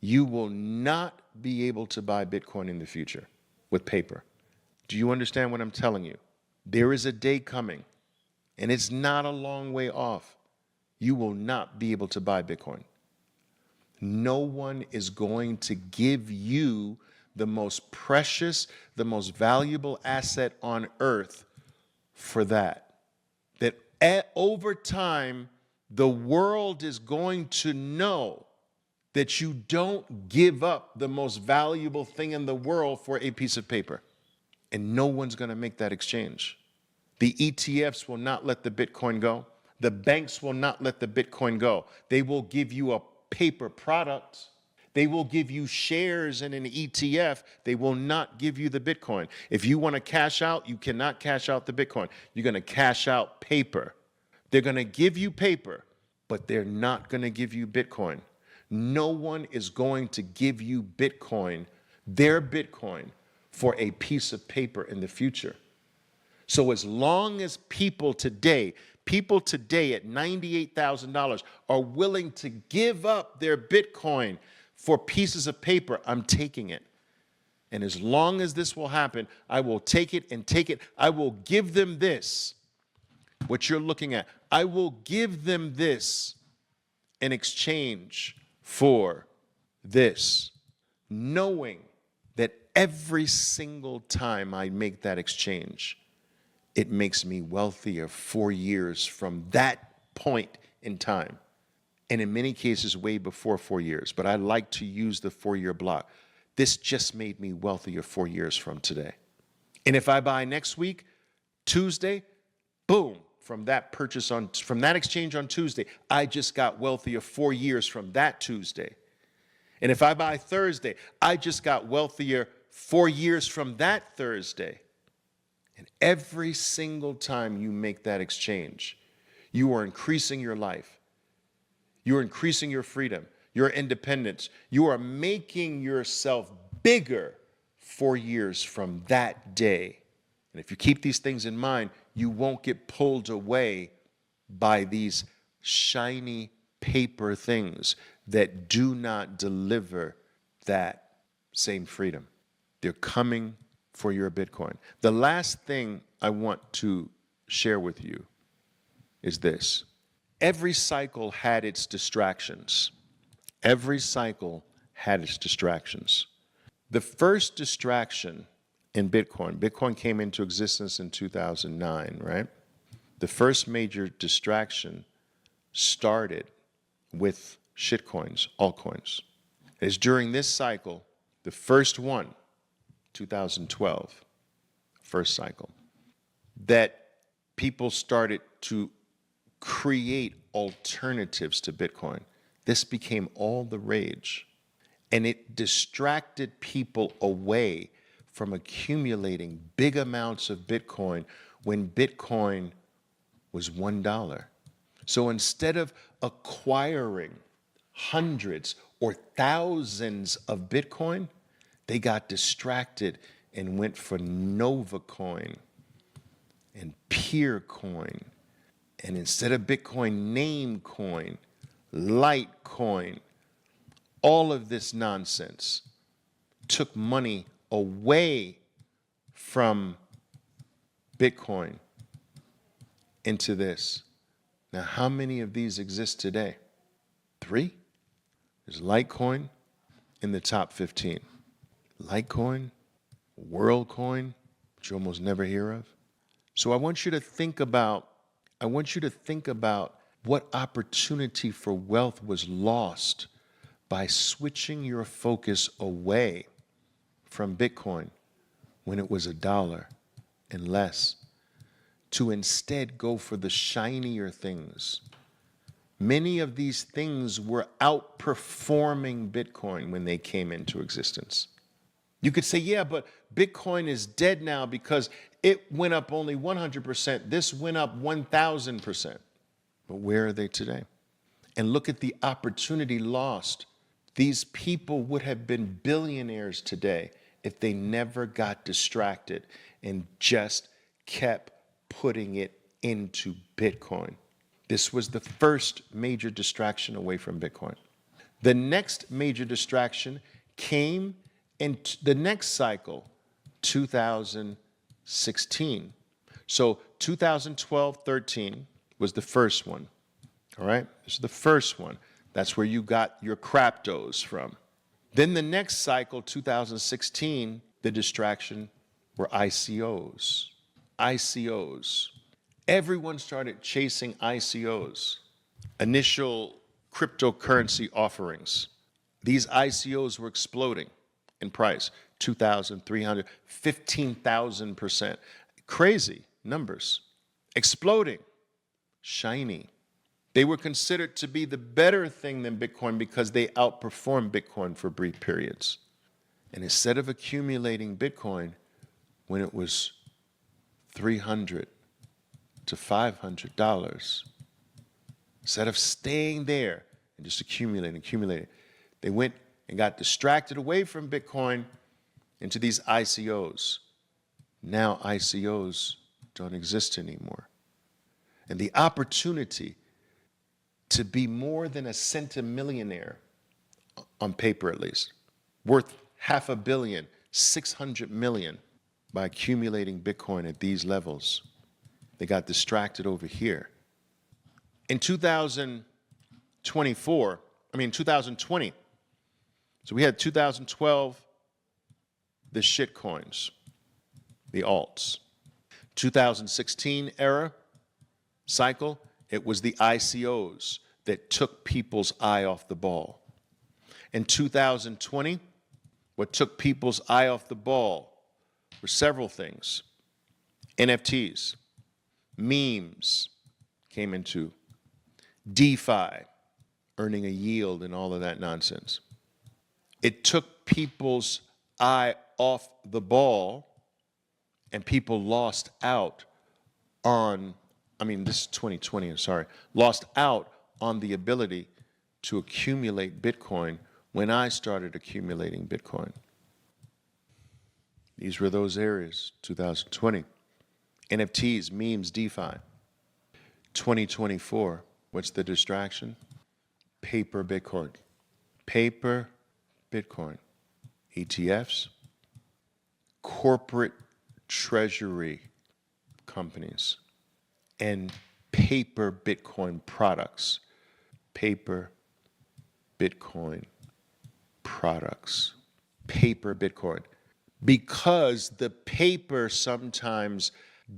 You will not be able to buy Bitcoin in the future with paper. Do you understand what I'm telling you? There is a day coming, and it's not a long way off. You will not be able to buy Bitcoin. No one is going to give you the most precious, the most valuable asset on earth for that. That over time, the world is going to know that you don't give up the most valuable thing in the world for a piece of paper. And no one's going to make that exchange. The ETFs will not let the Bitcoin go. The banks will not let the Bitcoin go. They will give you a paper product. They will give you shares in an ETF. They will not give you the Bitcoin. If you want to cash out, you cannot cash out the Bitcoin. You're going to cash out paper. They're going to give you paper, but they're not going to give you Bitcoin. No one is going to give you Bitcoin, their Bitcoin, for a piece of paper in the future. So as long as people today at $98,000 are willing to give up their Bitcoin for pieces of paper, I'm taking it. And as long as this will happen, I will take it and take it. I will give them this, what you're looking at. I will give them this in exchange for this, knowing that every single time I make that exchange, it makes me wealthier 4 years from that point in time. And in many cases, way before 4 years. But I like to use the 4-year block. This just made me wealthier 4 years from today. And if I buy next week, Tuesday, boom, from that exchange on Tuesday, I just got wealthier 4 years from that Tuesday. And if I buy Thursday, I just got wealthier 4 years from that Thursday. And every single time you make that exchange, you are increasing your life. You are increasing your freedom, your independence. You are making yourself bigger 4 years from that day. And if you keep these things in mind, you won't get pulled away by these shiny paper things that do not deliver that same freedom. They're coming for your Bitcoin. The last thing I want to share with you is this. Every cycle had its distractions. Every cycle had its distractions. The first distraction in Bitcoin came into existence in 2009, right? The first major distraction started with shitcoins, altcoins. It's during this cycle, the first one, 2012, first cycle, that people started to create alternatives to Bitcoin. This became all the rage, and it distracted people away from accumulating big amounts of Bitcoin when Bitcoin was $1. So instead of acquiring hundreds or thousands of Bitcoin, they got distracted and went for Nova Coin and Peer Coin. And instead of Bitcoin, Namecoin, Litecoin, all of this nonsense took money away from Bitcoin into this. Now, how many of these exist today? 3? There's Litecoin in the top 15. Litecoin, WorldCoin, which you almost never hear of. So I want you to think about what opportunity for wealth was lost by switching your focus away from Bitcoin when it was $1 and less, to instead go for the shinier things. Many of these things were outperforming Bitcoin when they came into existence. You could say, yeah, but Bitcoin is dead now because it went up only 100%. This went up 1,000%. But where are they today? And look at the opportunity lost. These people would have been billionaires today if they never got distracted and just kept putting it into Bitcoin. This was the first major distraction away from Bitcoin. The next major distraction came in the next cycle, 2016. So 2012-13 was the first one. All right, this is the first one. That's where you got your cryptos from. Then the next cycle, 2016, the distraction were ICOs. ICOs. Everyone started chasing ICOs, initial cryptocurrency offerings. These ICOs were exploding in price, 2,000, 300, 15,000%. Crazy numbers. Exploding. Shiny. They were considered to be the better thing than Bitcoin because they outperformed Bitcoin for brief periods. And instead of accumulating Bitcoin when it was $300 to $500, instead of staying there and just accumulating, they went and got distracted away from Bitcoin into these ICOs. Now ICOs don't exist anymore. And the opportunity to be more than a centimillionaire, on paper at least, worth $500 million, 600 million by accumulating Bitcoin at these levels. They got distracted over here. In 2020, so we had 2012, the shit coins, the alts. 2016 era cycle, it was the ICOs that took people's eye off the ball. In 2020, what took people's eye off the ball were several things. NFTs, memes came into, DeFi, earning a yield and all of that nonsense. It took people's eye off the ball, and people lost out on, this is 2020, I'm sorry, lost out on the ability to accumulate Bitcoin when I started accumulating Bitcoin. These were those areas, 2020. NFTs, memes, DeFi. 2024, what's the distraction? Paper Bitcoin. Paper Bitcoin. ETFs, corporate treasury companies, and paper Bitcoin products. Paper Bitcoin products. Paper Bitcoin. Because the paper sometimes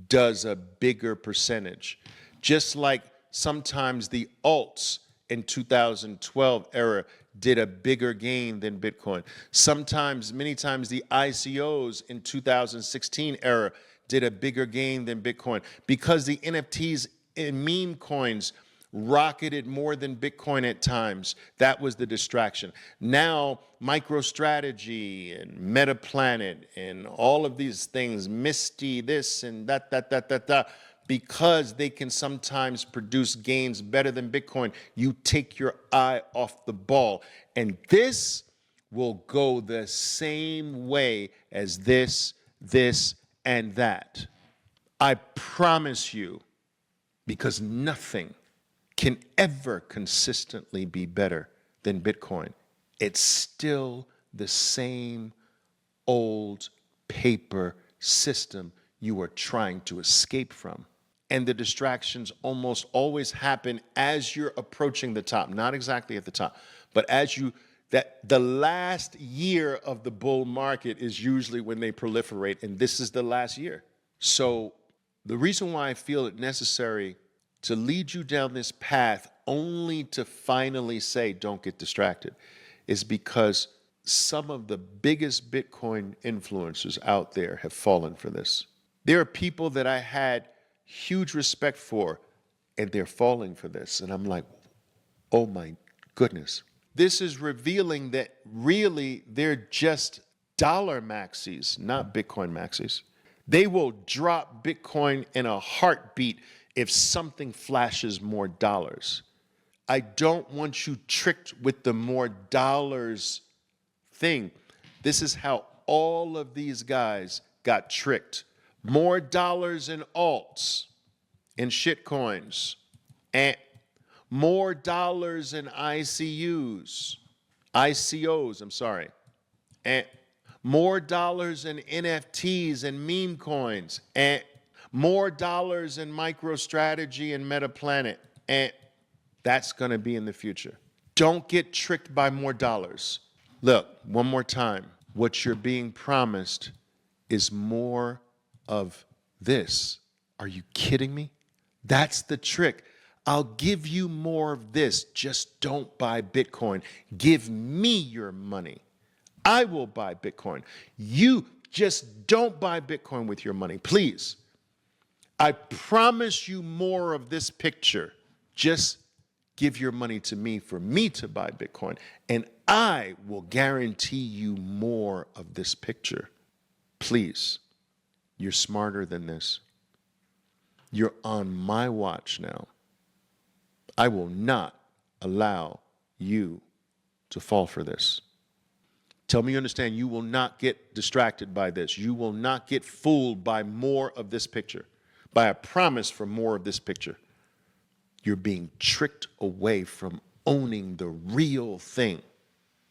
does a bigger percentage. Just like sometimes the alts in 2012 era did a bigger gain than Bitcoin. Sometimes, many times, the ICOs in 2016 era did a bigger gain than Bitcoin because the NFTs and meme coins rocketed more than Bitcoin at times. That was the distraction. Now, MicroStrategy and MetaPlanet and all of these things, Misty, this and that, because they can sometimes produce gains better than Bitcoin, you take your eye off the ball. And this will go the same way as this, and that. I promise you, because nothing can ever consistently be better than Bitcoin. It's still the same old paper system you are trying to escape from. And the distractions almost always happen as you're approaching the top, not exactly at the top, but as the last year of the bull market is usually when they proliferate, and this is the last year. So the reason why I feel it necessary to lead you down this path only to finally say, don't get distracted, is because some of the biggest Bitcoin influencers out there have fallen for this. There are people that I had huge respect for, and they're falling for this. And I'm like, oh my goodness. This is revealing that really they're just dollar maxis, not Bitcoin maxis. They will drop Bitcoin in a heartbeat if something flashes more dollars. I don't want you tricked with the more dollars thing. This is how all of these guys got tricked. More dollars in alts, in shitcoins, and more dollars in ICUs, ICOs, I'm sorry, and more dollars in NFTs and meme coins, and more dollars in MicroStrategy and MetaPlanet, and that's going to be in the future. Don't get tricked by more dollars. Look, one more time. What you're being promised is more of this. Are you kidding me? That's the trick. I'll give you more of this. Just don't buy Bitcoin. Give me your money. I will buy Bitcoin. You just don't buy Bitcoin with your money, please. I promise you more of this picture. Just give your money to me for me to buy Bitcoin, and I will guarantee you more of this picture. Please, you're smarter than this. You're on my watch now. I will not allow you to fall for this. Tell me you understand. You will not get distracted by this. You will not get fooled by more of this picture, by a promise for more of this picture. You're being tricked away from owning the real thing.